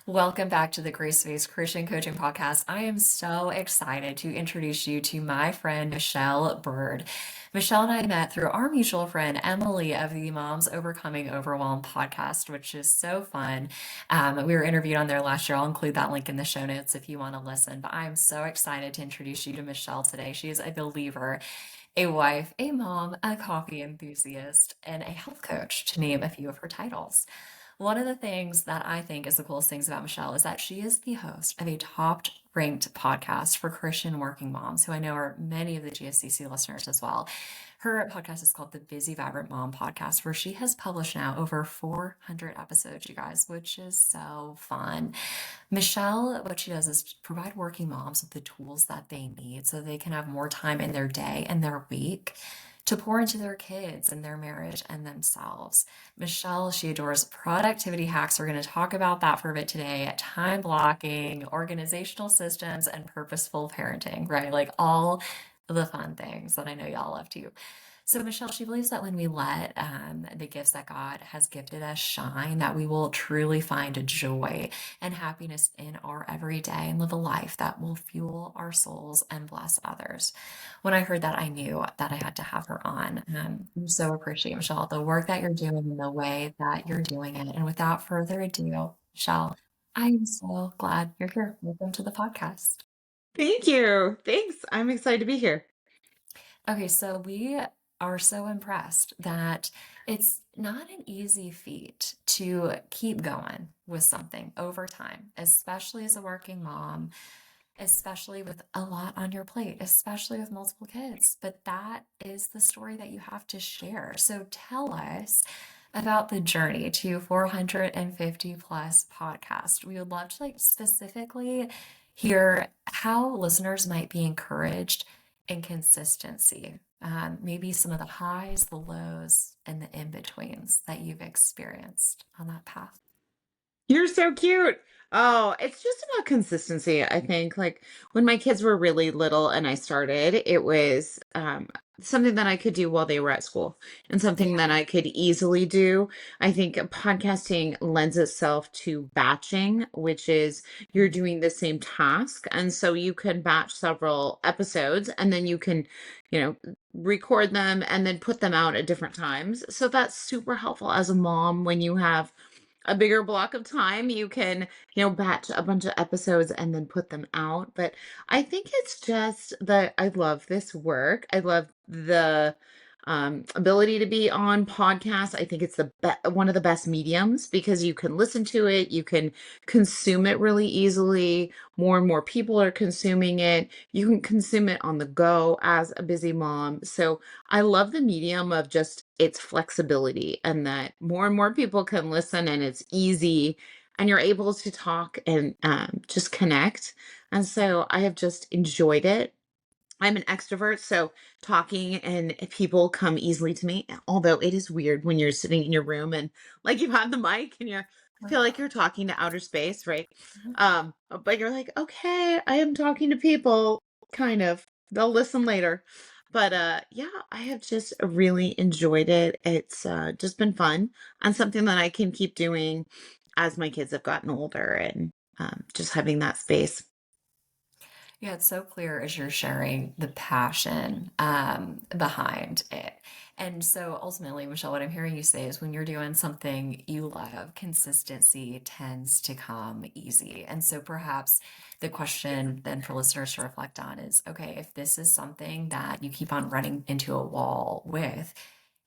Welcome back to the Grace-Based Christian Coaching Podcast. I am so excited to introduce you to my friend, Michelle Byrd. Michelle and I met through our mutual friend, Emily, of the Moms Overcoming Overwhelm podcast, which is so fun. We were interviewed on there last year. I'll include that link in the show notes if you want to listen. But I'm so excited to introduce you to Michelle today. She is a believer, a wife, a mom, a coffee enthusiast, and a health coach, to name a few of her titles. One of the things that I think is the coolest things about Michelle is that she is the host of a top ranked podcast for Christian working moms, who I know are many of the GSCC listeners as well. Her podcast is called the Busy Vibrant Mom Podcast, where she has published now over 400 episodes, you guys, which is so fun. Michelle, what she does is provide working moms with the tools that they need so they can have more time in their day and their week to pour into their kids and their marriage and themselves. Michelle, she adores productivity hacks. We're going to talk about that for a bit today. Time blocking, organizational systems, and purposeful parenting, right? Like all the fun things that I know y'all love too. So Michelle, she believes that when we let the gifts that God has gifted us shine, that we will truly find a joy and happiness in our everyday and live a life that will fuel our souls and bless others. When I heard that, I knew that I had to have her on. I so appreciate, Michelle, the work that you're doing and the way that you're doing it. And without further ado, Michelle, I'm so glad you're here. Welcome to the podcast. Thank you. Thanks. I'm excited to be here. Okay, so we are so impressed that it's not an easy feat to keep going with something over time, especially as a working mom, especially with a lot on your plate, especially with multiple kids. But that is the story that you have to share. So tell us about the journey to 450 plus podcast. We would love to specifically hear how listeners might be encouraged in consistency. Maybe some of the highs, the lows, and the in-betweens that you've experienced on that path. You're so cute. Oh, it's just about consistency, I think. Like when my kids were really little and I started, it was something that I could do while they were at school and something that Yeah. I could easily do. I think podcasting lends itself to batching, which is you're doing the same task. And so you can batch several episodes and then you can, you know, record them and then put them out at different times. So that's super helpful as a mom when you have a bigger block of time. You can, batch a bunch of episodes and then put them out. But I think it's just that I love this work. I love the ability to be on podcasts. I think it's one of the best mediums because you can listen to it, you can consume it really easily. More and more people are consuming it. You can consume it on the go as a busy mom. So I love the medium of just its flexibility and that more and more people can listen and it's easy and you're able to talk and just connect. And so I have just enjoyed it. I'm an extrovert, so talking and people come easily to me. Although it is weird when you're sitting in your room and like you have the mic and you feel like you're talking to outer space, right? But you're like, okay, I am talking to people, kind of. They'll listen later. But yeah, I have just really enjoyed it. It's just been fun and something that I can keep doing as my kids have gotten older and just having that space. Yeah, it's so clear as you're sharing the passion behind it. And so ultimately, Michelle, what I'm hearing you say is when you're doing something you love, consistency tends to come easy. And so perhaps the question then for listeners to reflect on is, okay, if this is something that you keep on running into a wall with,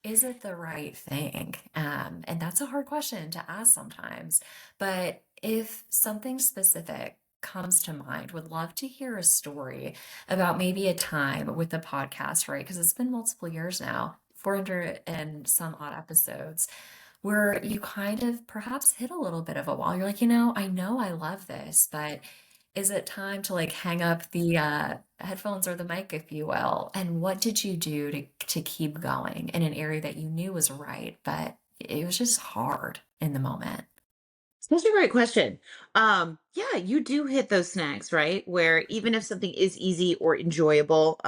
is it the right thing? And that's a hard question to ask sometimes. But if something specific comes to mind, would love to hear a story about maybe a time with the podcast, right? Because it's been multiple years now, 400 and some odd episodes, where you kind of perhaps hit a little bit of a wall. You're like, I know I love this, but is it time to hang up the headphones or the mic, if you will? And what did you do to keep going in an area that you knew was right, but it was just hard in the moment? Such a great question. Yeah, you do hit those snags, right? Where even if something is easy or enjoyable,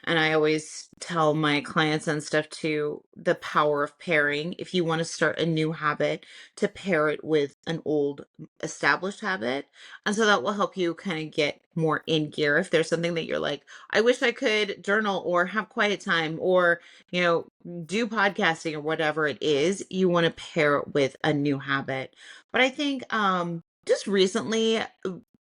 And I always tell my clients and stuff too, the power of pairing. If you want to start a new habit, to pair it with an old established habit. And so that will help you kind of get more in gear. If there's something that you're like, I wish I could journal or have quiet time or, do podcasting or whatever it is, you want to pair it with a new habit. But I think just recently,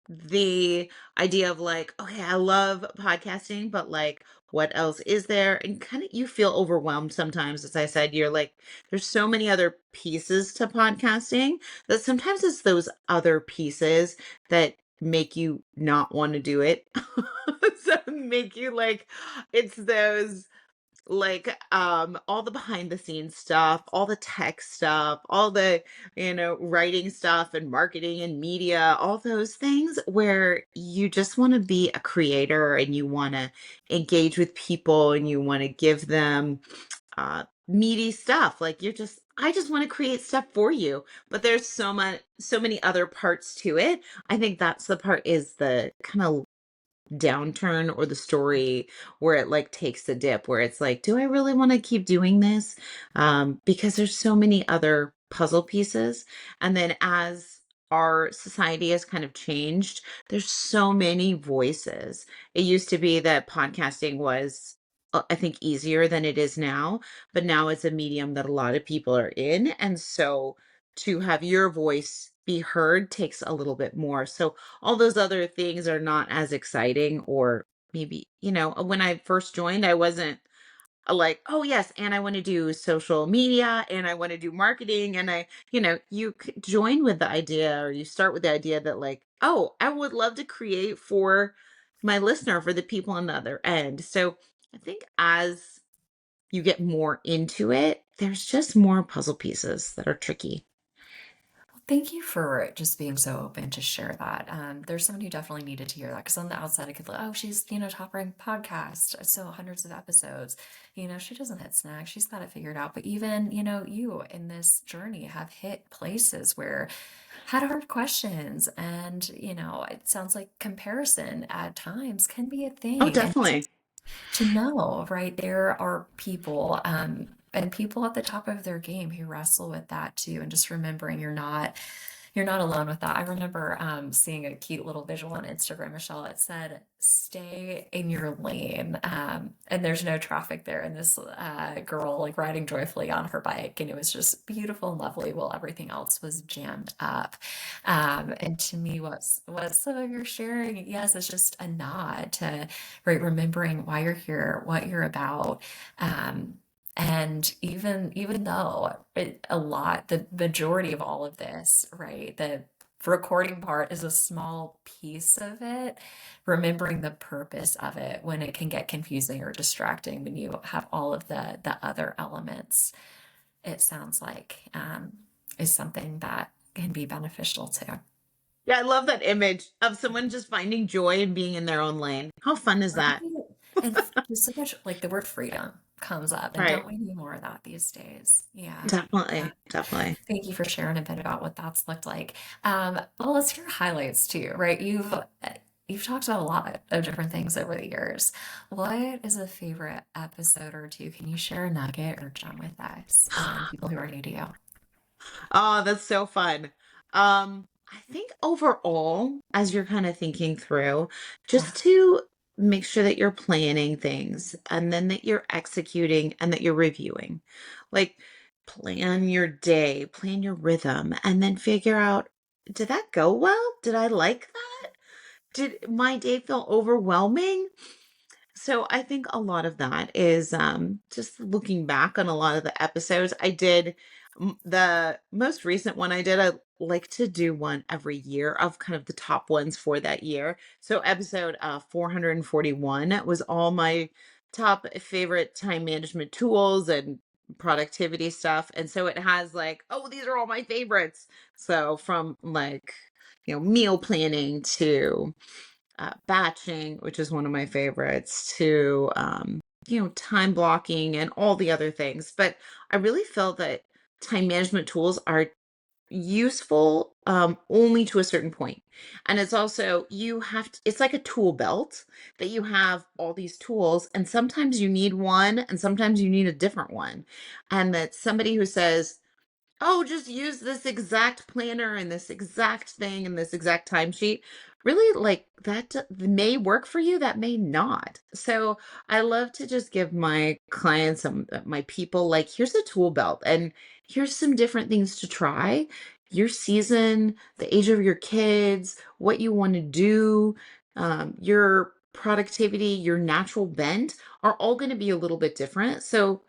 the idea of like, okay, I love podcasting, but like, what else is there? And kind of you feel overwhelmed sometimes. As I said, you're like, there's so many other pieces to podcasting that sometimes it's those other pieces that make you not want to do it. So make you like, it's those like all the behind the scenes stuff, all the tech stuff, all the writing stuff and marketing and media, all those things where you just want to be a creator and you want to engage with people and you want to give them meaty stuff. Like I just want to create stuff for you, but there's so many other parts to it. I think that's the part, is the kind of downturn or the story where it like takes the dip, where it's like, do I really want to keep doing this? Because there's so many other puzzle pieces. And then as our society has kind of changed, there's so many voices. It used to be that podcasting was, I think, easier than it is now, but now it's a medium that a lot of people are in. And so to have your voice be heard takes a little bit more. So all those other things are not as exciting. Or maybe, when I first joined, I wasn't like, oh yes, and I want to do social media and I want to do marketing. And you could join with the idea, or you start with the idea that like, oh, I would love to create for my listener, for the people on the other end. So I think as you get more into it, there's just more puzzle pieces that are tricky. Thank you for just being so open to share that. There's someone who definitely needed to hear that because on the outside, I could like, oh, she's, top ranked podcast, so hundreds of episodes. She doesn't hit snacks. She's got it figured out. But even, you in this journey have hit places where had hard questions. And, it sounds like comparison at times can be a Oh, thing. And definitely. to know, right? There are people, and people at the top of their game who wrestle with that too. And just remembering you're not alone with that. I remember seeing a cute little visual on Instagram, Michelle. It said, "Stay in your lane," and there's no traffic there. And this girl like riding joyfully on her bike, and it was just beautiful and lovely, while everything else was jammed up. And to me, what some of your sharing, yes, it's just a nod to right remembering why you're here, what you're about. Um, and even though the majority of all of this, right, the recording part is a small piece of it, remembering the purpose of it when it can get confusing or distracting when you have all of the other elements, it sounds like is something that can be beneficial too. Yeah, I love that image of someone just finding joy in being in their own lane. How fun is that? Right. And there's so much like the word freedom comes up, and Right. don't we need more of that these days? Yeah. Definitely. Definitely. Thank you for sharing a bit about what that's looked like. Well, let's hear highlights too, right? You've talked about a lot of different things over the years. What is a favorite episode or two? Can you share a nugget or gem with us and people who are new to you? Oh, that's so fun. I think overall, as you're kind of thinking through, Yeah. just to make sure that you're planning things and then that you're executing and that you're reviewing. Like, plan your day, plan your rhythm, and then figure out, did that go well? Did I like that? Did my day feel overwhelming? So I think a lot of that is just looking back on a lot of the episodes. I did the most recent one I did. I like to do one every year of kind of the top ones for that year. So episode 441 was all my top favorite time management tools and productivity stuff. And so it has like, oh, these are all my favorites. So from like, meal planning to batching, which is one of my favorites, to time blocking and all the other things. But I really feel that time management tools are useful only to a certain point. And it's also, you have to, it's like a tool belt that you have all these tools, and sometimes you need one and sometimes you need a different one. And that somebody who says, oh, just use this exact planner and this exact thing and this exact timesheet. Really, like that may work for you, that may not. So I love to just give my clients, my people, like, here's a tool belt and here's some different things to try. Your season, the age of your kids, what you want to do, your productivity, your natural bent are all going to be a little bit different. So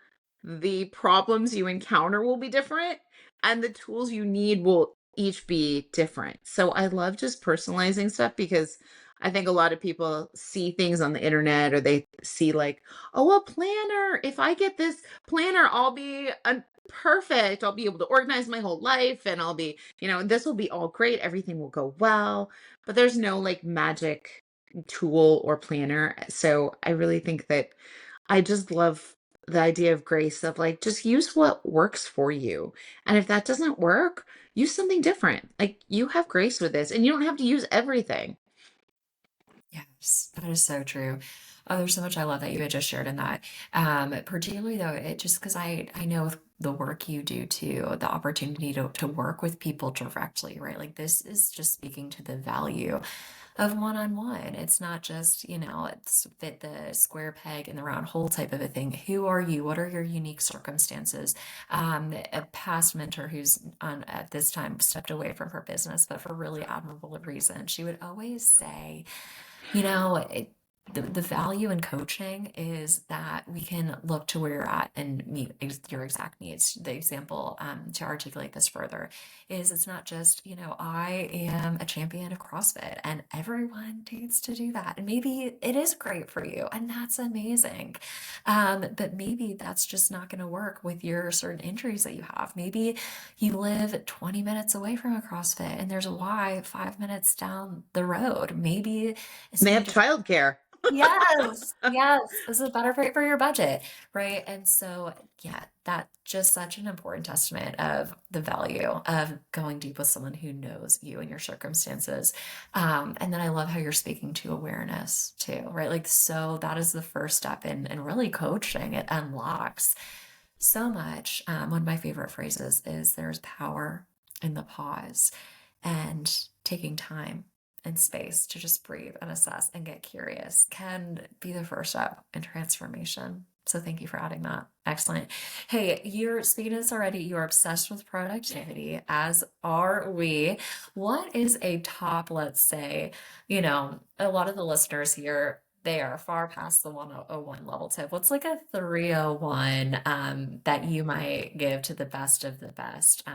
the problems you encounter will be different and the tools you need will each be different. So I love just personalizing stuff because I think a lot of people see things on the internet or they see like, oh, a planner. If I get this planner, I'll be perfect. I'll be able to organize my whole life and I'll be, this will be all great. Everything will go well. But there's no like magic tool or planner. So I really think that I just love the idea of grace of like, just use what works for you. And if that doesn't work, use something different. Like, you have grace with this and you don't have to use everything. Yes, that is so true. Oh, there's so much I love that you had just shared in that. Particularly though, it just because I know with the work you do too, the opportunity to work with people directly, right? Like this is just speaking to the value of one-on-one. It's not just, it's fit the square peg in the round hole type of a thing. Who are you? What are your unique circumstances? A past mentor who's on at this time stepped away from her business, but for really admirable reason, she would always say, you know, it, the value in coaching is that we can look to where you're at and meet your exact needs. The example, to articulate this further, is it's not just, I am a champion of CrossFit and everyone needs to do that. And maybe it is great for you and that's amazing. But maybe that's just not going to work with your certain injuries that you have. Maybe you live 20 minutes away from a CrossFit and there's a Y 5 minutes down the road. Maybe They something have just childcare. yes, yes, this is better for your budget, right? And so, yeah, that just such an important testament of the value of going deep with someone who knows you and your circumstances. And then I love how you're speaking to awareness too, right? Like, so that is the first step in really coaching. It unlocks so much. One of my favorite phrases is there's power in the pause and taking time and space to just breathe and assess and get curious can be the first step in transformation. So thank you for adding that. Excellent. Hey, you're speaking of this already. You're obsessed with productivity, as are we. What is a top, let's say, a lot of the listeners here, they are far past the 101 level tip. What's like a 301 that you might give to the best of the best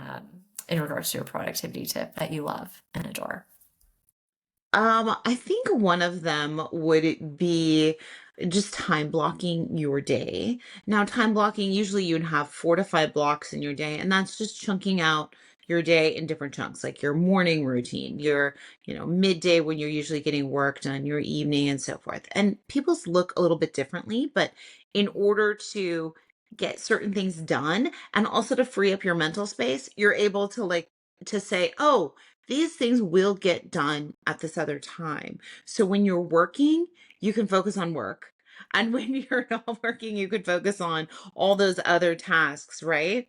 in regards to your productivity tip that you love and adore? I think one of them would be just time blocking your day. Now, time blocking, usually you'd have 4 to 5 blocks in your day, and that's just chunking out your day in different chunks, like your morning routine, your, midday when you're usually getting work done, your evening, and so forth. And people's look a little bit differently, but in order to get certain things done and also to free up your mental space, you're able to like to say, oh, these things will get done at this other time. So when you're working, you can focus on work. And when you're not working, you could focus on all those other tasks, right?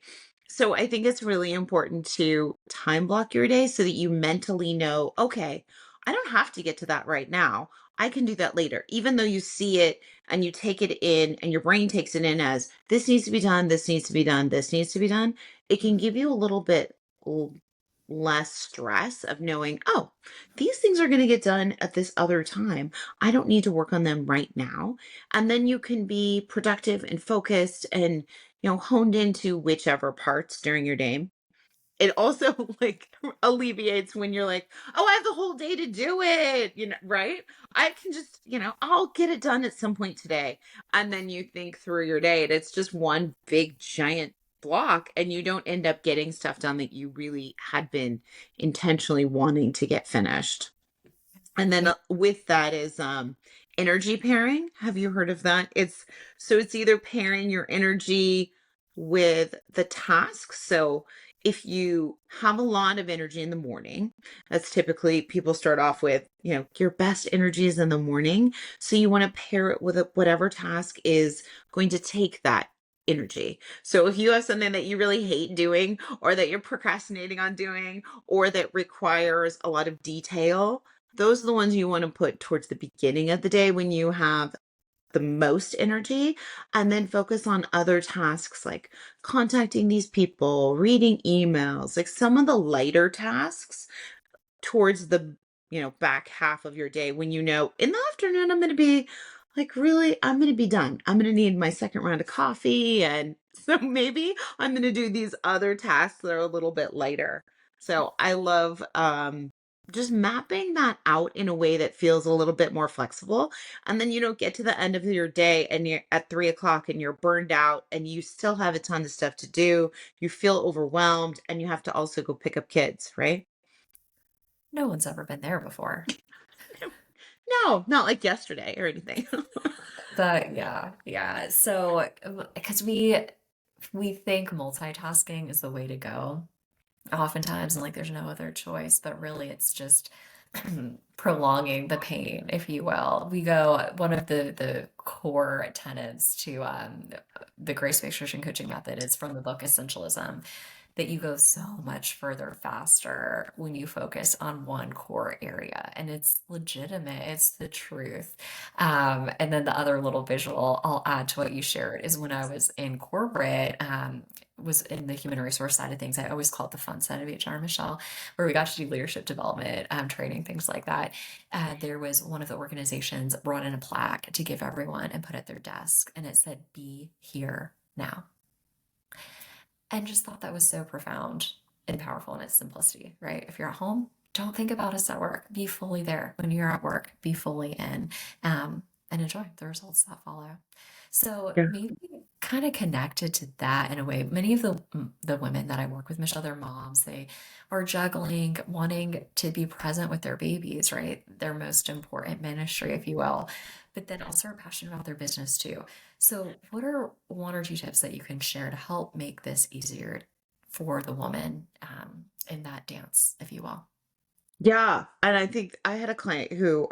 So I think it's really important to time block your day so that you mentally know, okay, I don't have to get to that right now. I can do that later. Even though you see it and you take it in and your brain takes it in as this needs to be done, this needs to be done, this needs to be done, it can give you a little bit less stress of knowing, oh, these things are going to get done at this other time. I don't need to work on them right now. And then you can be productive and focused and, honed into whichever parts during your day. It also like alleviates when you're like, oh, I have the whole day to do it, right? I can just, I'll get it done at some point today. And then you think through your day and it's just one big giant block and you don't end up getting stuff done that you really had been intentionally wanting to get finished. And then Yeah. with that is energy pairing. Have you heard of that? It's either pairing your energy with the task. So if you have a lot of energy in the morning, that's typically people start off with, your best energy is in the morning. So you want to pair it with whatever task is going to take that energy. So if you have something that you really hate doing, or that you're procrastinating on doing, or that requires a lot of detail, those are the ones you want to put towards the beginning of the day when you have the most energy, and then focus on other tasks like contacting these people, reading emails, like some of the lighter tasks towards the back half of your day, when in the afternoon I'm going to be like, really, I'm going to be done, I'm going to need my second round of coffee, and so maybe I'm going to do these other tasks that are a little bit lighter. So I love just mapping that out in a way that feels a little bit more flexible. And then you don't get to the end of your day and you're at 3 o'clock and you're burned out and you still have a ton of stuff to do, you feel overwhelmed, and you have to also go pick up kids, right? No one's ever been there before. No, not like yesterday or anything. But yeah, yeah. So, because we think multitasking is the way to go oftentimes, and like there's no other choice, but really it's just prolonging the pain, if you will. We go, one of the core tenets to the grace-based Christian coaching method is from the book Essentialism, that you go so much further faster when you focus on one core area, and it's legitimate, it's the truth. And then the other little visual I'll add to what you shared is when I was in corporate, was in the human resource side of things. I always call it the fun side of HR, Michelle, where we got to do leadership development, training, things like that. There was one of the organizations brought in a plaque to give everyone and put at their desk, and it said, "Be here now." And just thought that was so profound and powerful in its simplicity, right? If you're at home, don't think about us at work. Be fully there. When you're at work, be fully in, and enjoy the results that follow. So Yeah. maybe kind of connected to that in a way. Many of the women that I work with, Michelle, they're moms. They are juggling, wanting to be present with their babies, right? Their most important ministry, if you will, but then also are passionate about their business too. So, what are one or two tips that you can share to help make this easier for the woman in that dance, if you will? Yeah, and I think I had a client who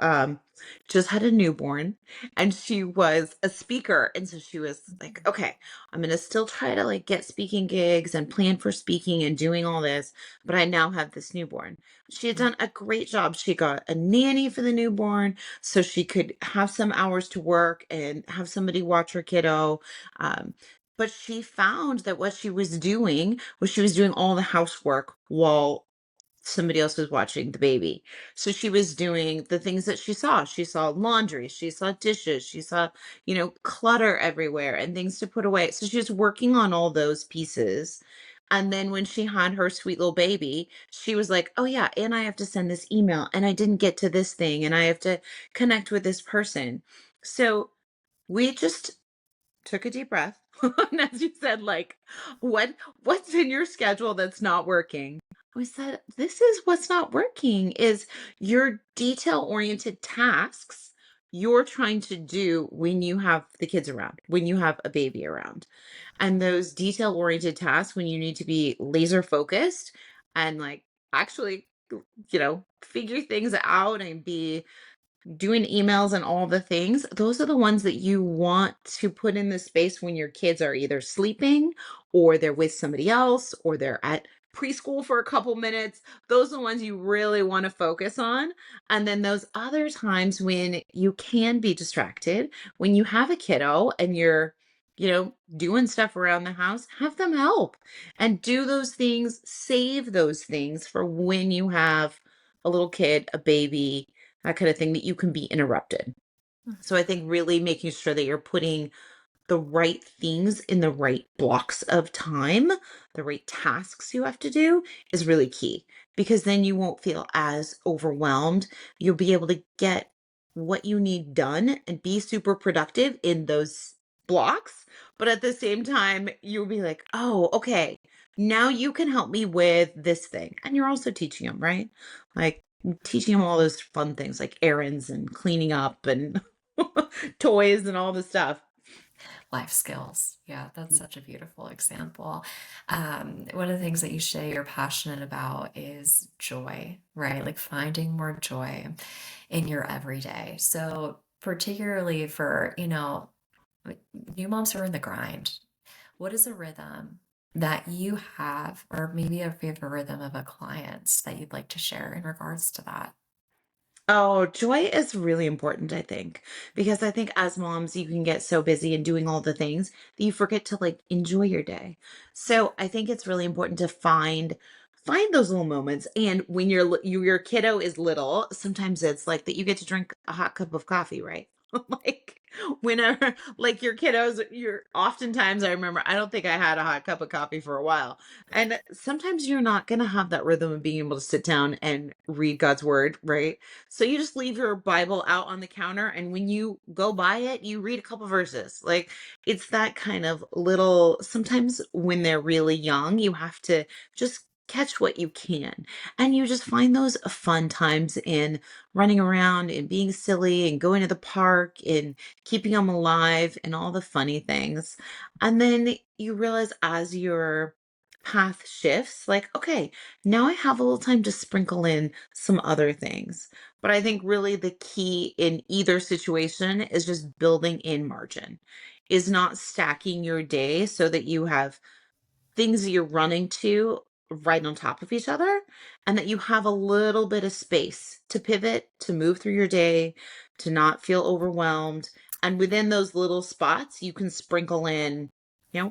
just had a newborn, and she was a speaker, and so she was like, okay, I'm going to still try to like get speaking gigs and plan for speaking and doing all this, but I now have this newborn. She had done a great job. She got a nanny for the newborn so she could have some hours to work and have somebody watch her kiddo. Um, but she found that what she was doing was she was doing all the housework while somebody else was watching the baby. So she was doing the things that she saw. She saw laundry, she saw dishes, she saw, clutter everywhere and things to put away. So she was working on all those pieces. And then when she had her sweet little baby, she was like, oh, yeah, and I have to send this email and I didn't get to this thing and I have to connect with this person. So we just took a deep breath. And as you said, like, what's in your schedule that's not working? We said, this is what's not working is your detail-oriented tasks you're trying to do when you have the kids around, when you have a baby around. And those detail-oriented tasks when you need to be laser focused and like actually, figure things out and be doing emails and all the things, those are the ones that you want to put in the space when your kids are either sleeping or they're with somebody else or they're at preschool for a couple minutes. Those are the ones you really want to focus on. And then those other times when you can be distracted, when you have a kiddo and you're doing stuff around the house, have them help and do those things, save those things for when you have a little kid, a baby, that kind of thing, that you can be interrupted. So I think really making sure that you're putting the right things in the right blocks of time, the right tasks you have to do is really key because then you won't feel as overwhelmed. You'll be able to get what you need done and be super productive in those blocks. But at the same time, you'll be like, oh, okay, now you can help me with this thing. And you're also teaching them, right? Like teaching them all those fun things like errands and cleaning up and toys and all the stuff. Life skills. Yeah, that's such a beautiful example. One of the things that you say you're passionate about is joy, right? Like finding more joy in your everyday. So, particularly for, like, new moms who are in the grind, what is a rhythm that you have, or maybe a favorite rhythm of a client's that you'd like to share in regards to that? Oh, joy is really important, I think, because I think as moms, you can get so busy and doing all the things that you forget to like enjoy your day. So I think it's really important to find those little moments. And when your kiddo is little, sometimes it's like that you get to drink a hot cup of coffee, right? Like whenever like your kiddos, you're oftentimes I remember I don't think I had a hot cup of coffee for a while. And sometimes you're not gonna have that rhythm of being able to sit down and read God's word, right? So you just leave your Bible out on the counter, and when you go by it, you read a couple verses. Like it's that kind of little, sometimes when they're really young, you have to just catch what you can. And you just find those fun times in running around and being silly and going to the park and keeping them alive and all the funny things. And then you realize as your path shifts, like, okay, now I have a little time to sprinkle in some other things. But I think really the key in either situation is just building in margin, is not stacking your day so that you have things that you're running to right on top of each other, and that you have a little bit of space to pivot, to move through your day, to not feel overwhelmed. And within those little spots, you can sprinkle in,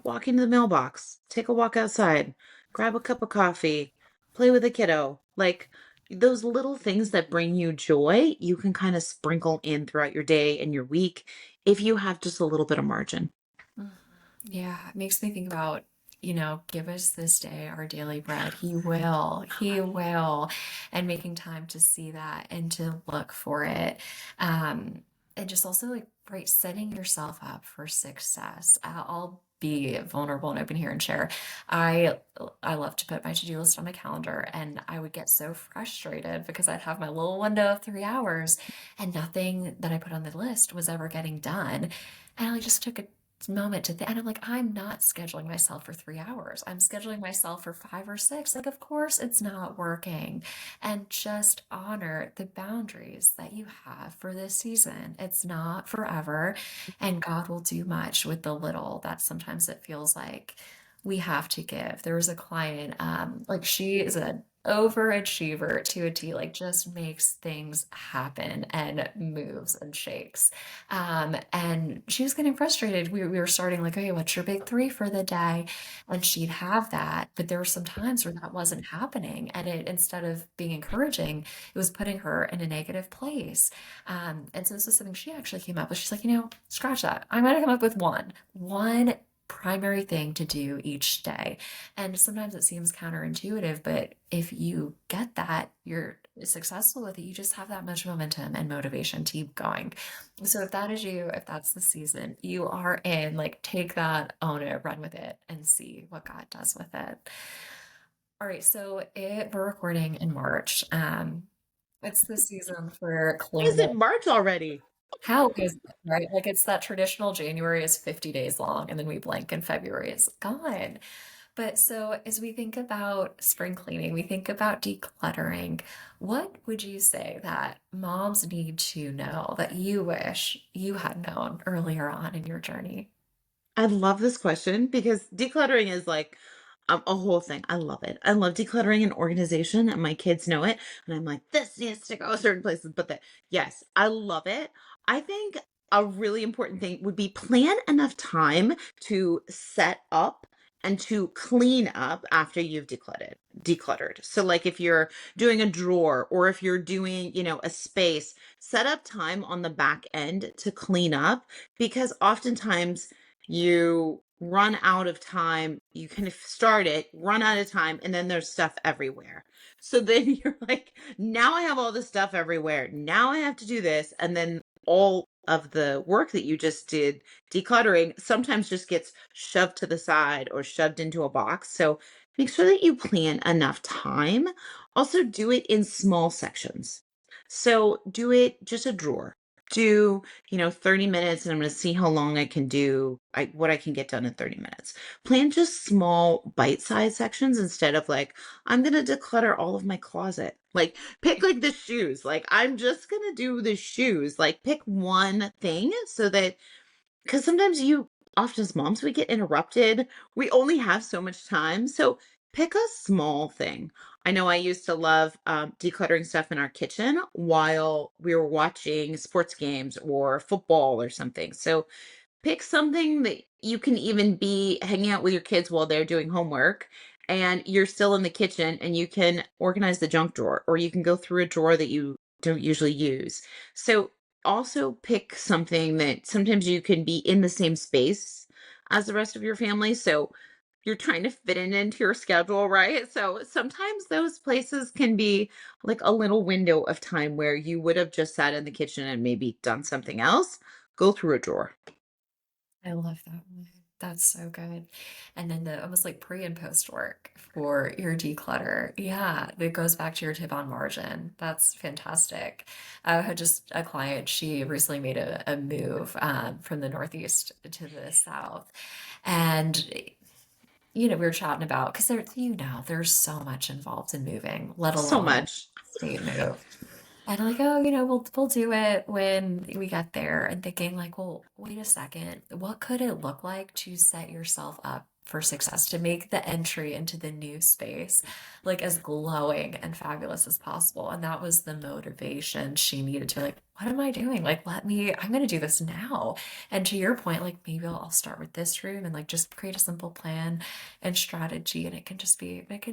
walk into the mailbox, take a walk outside, grab a cup of coffee, play with a kiddo. Like those little things that bring you joy, you can kind of sprinkle in throughout your day and your week if you have just a little bit of margin. Mhm. Yeah, it makes me think about, give us this day our daily bread. He will, he will. And making time to see that and to look for it. And just also like, right, setting yourself up for success. I'll be vulnerable and open here and share. I I love to put my to-do list on my calendar, and I would get so frustrated because I'd have my little window of 3 hours and nothing that I put on the list was ever getting done. And I just took a moment to think, and I'm like, I'm not scheduling myself for 3 hours. I'm scheduling myself for 5 or 6. Like, of course, it's not working. And just honor the boundaries that you have for this season. It's not forever, and God will do much with the little that sometimes it feels like we have to give. There was a client, like she is an overachiever to a T, like just makes things happen and moves and shakes. And she was getting frustrated. We were starting like, okay, what's your big three for the day? And she'd have that, but there were some times where that wasn't happening. And it, instead of being encouraging, it was putting her in a negative place. And so this is something she actually came up with. She's like, scratch that. I'm going to come up with one primary thing to do each day. And sometimes it seems counterintuitive, but if you get that, you're successful with it, you just have that much momentum and motivation to keep going. So if that is you, if that's the season you are in, like take that, own it, run with it, and see what God does with it. All right, so we're recording in March. It's the season for Is cleaning. it March already? How is it, right? Like it's that traditional January is 50 days long, and then we blink and February is gone. But so as we think about spring cleaning, we think about decluttering, what would you say that moms need to know that you wish you had known earlier on in your journey? I love this question because decluttering is like a whole thing. I love it. I love decluttering and organization, and my kids know it. And I'm like, this needs to go certain places. But yes, I love it. I think a really important thing would be plan enough time to set up and to clean up after you've decluttered. So like if you're doing a drawer or if you're doing, a space, set up time on the back end to clean up because oftentimes you run out of time, you kind of start it, run out of time, and then there's stuff everywhere. So then you're like, now I have all this stuff everywhere. Now I have to do this. And then all of the work that you just did decluttering sometimes just gets shoved to the side or shoved into a box. So make sure that you plan enough time. Also, do it in small sections. So do it just a drawer. do, 30 minutes and I'm going to see how long I can do, what I can get done in 30 minutes. Plan just small bite-sized sections instead of like, I'm going to declutter all of my closet. Like pick like the shoes. Like I'm just going to do the shoes. Like pick one thing so that because sometimes often as moms, we get interrupted. We only have so much time. So pick a small thing. I know I used to love decluttering stuff in our kitchen while we were watching sports games or football or something. So pick something that you can even be hanging out with your kids while they're doing homework and you're still in the kitchen and you can organize the junk drawer or you can go through a drawer that you don't usually use. So also pick something that sometimes you can be in the same space as the rest of your family. So you're trying to fit it into your schedule, right? So sometimes those places can be like a little window of time where you would have just sat in the kitchen and maybe done something else. Go through a drawer. I love that one. That's so good. And then the almost like pre and post work for your declutter. Yeah, that goes back to your tip on margin. That's fantastic. I had just a client, she recently made a move from the Northeast to the South. And, we were chatting about, because there's so much involved in moving, let So alone a much. state move. And like, oh, we'll do it when we get there. And thinking like, well, wait a second, what could it look like to set yourself up for success, to make the entry into the new space like as glowing and fabulous as possible? And that was the motivation she needed to like, what am I doing? Like, I'm gonna do this now. And to your point, like maybe I'll start with this room and like just create a simple plan and strategy, and it can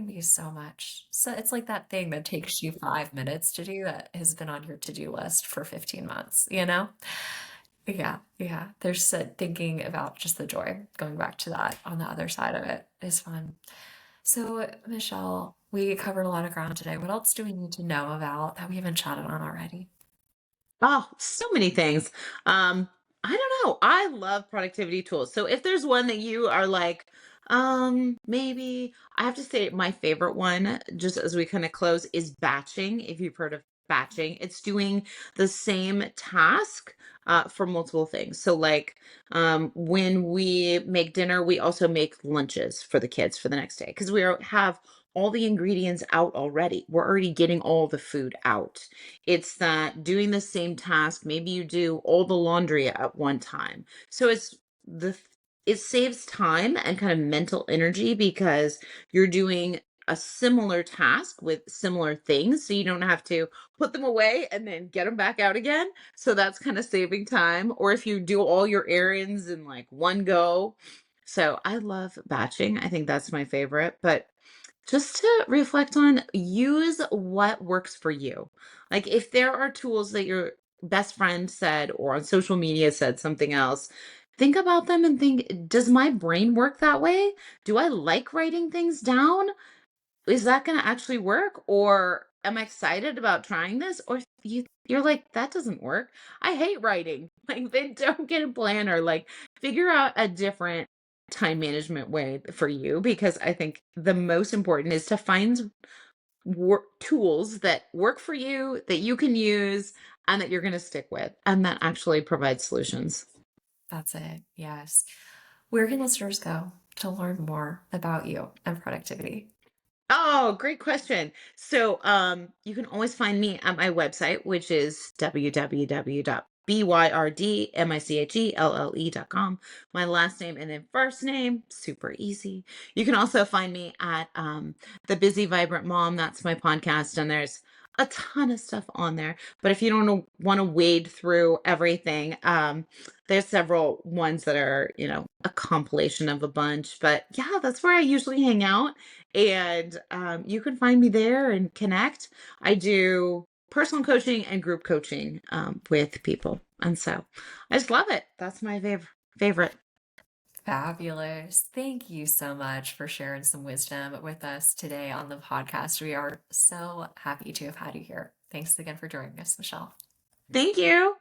be so much. So it's like that thing that takes you 5 minutes to do that has been on your to-do list for 15 months, you know? Yeah, yeah. There's thinking about just the joy. Going back to that on the other side of it is fun. So, Michelle, we covered a lot of ground today. What else do we need to know about that we haven't chatted on already? Oh, so many things. Um, I don't know. I love productivity tools. So if there's one that you are like, maybe I have to say my favorite one, just as we kind of close, is batching. If you've heard of batching, it's doing the same task for multiple things. So like when we make dinner, we also make lunches for the kids for the next day because have all the ingredients out already. We're already getting all the food out. It's that doing the same task. Maybe you do all the laundry at one time. So the it saves time and kind of mental energy because you're doing a similar task with similar things. So you don't have to put them away and then get them back out again. So that's kind of saving time. Or if you do all your errands in like one go. So I love batching. I think that's my favorite. But just to reflect on, use what works for you. Like if there are tools that your best friend said or on social media said something else, think about them and think, does my brain work that way? Do I like writing things down? Is that going to actually work? Or am I excited about trying this? Or you're like, that doesn't work. I hate writing. Like then don't get a planner. Like figure out a different time management way for you because I think the most important is to find tools that work for you that you can use and that you're going to stick with and that actually provide solutions. That's it. Yes. Where can listeners go to learn more about you and productivity? Oh, great question. So, you can always find me at my website, which is www.byrdmichellle.com. My last name and then first name, super easy. You can also find me at The Busy Vibrant Mom. That's my podcast, and there's a ton of stuff on there. But if you don't want to wade through everything, there's several ones that are, a compilation of a bunch. But yeah, that's where I usually hang out and you can find me there and connect. I do personal coaching and group coaching with people. And so I just love it. That's my favorite. Fabulous. Thank you so much for sharing some wisdom with us today on the podcast. We are so happy to have had you here. Thanks again for joining us, Michelle. Thank you.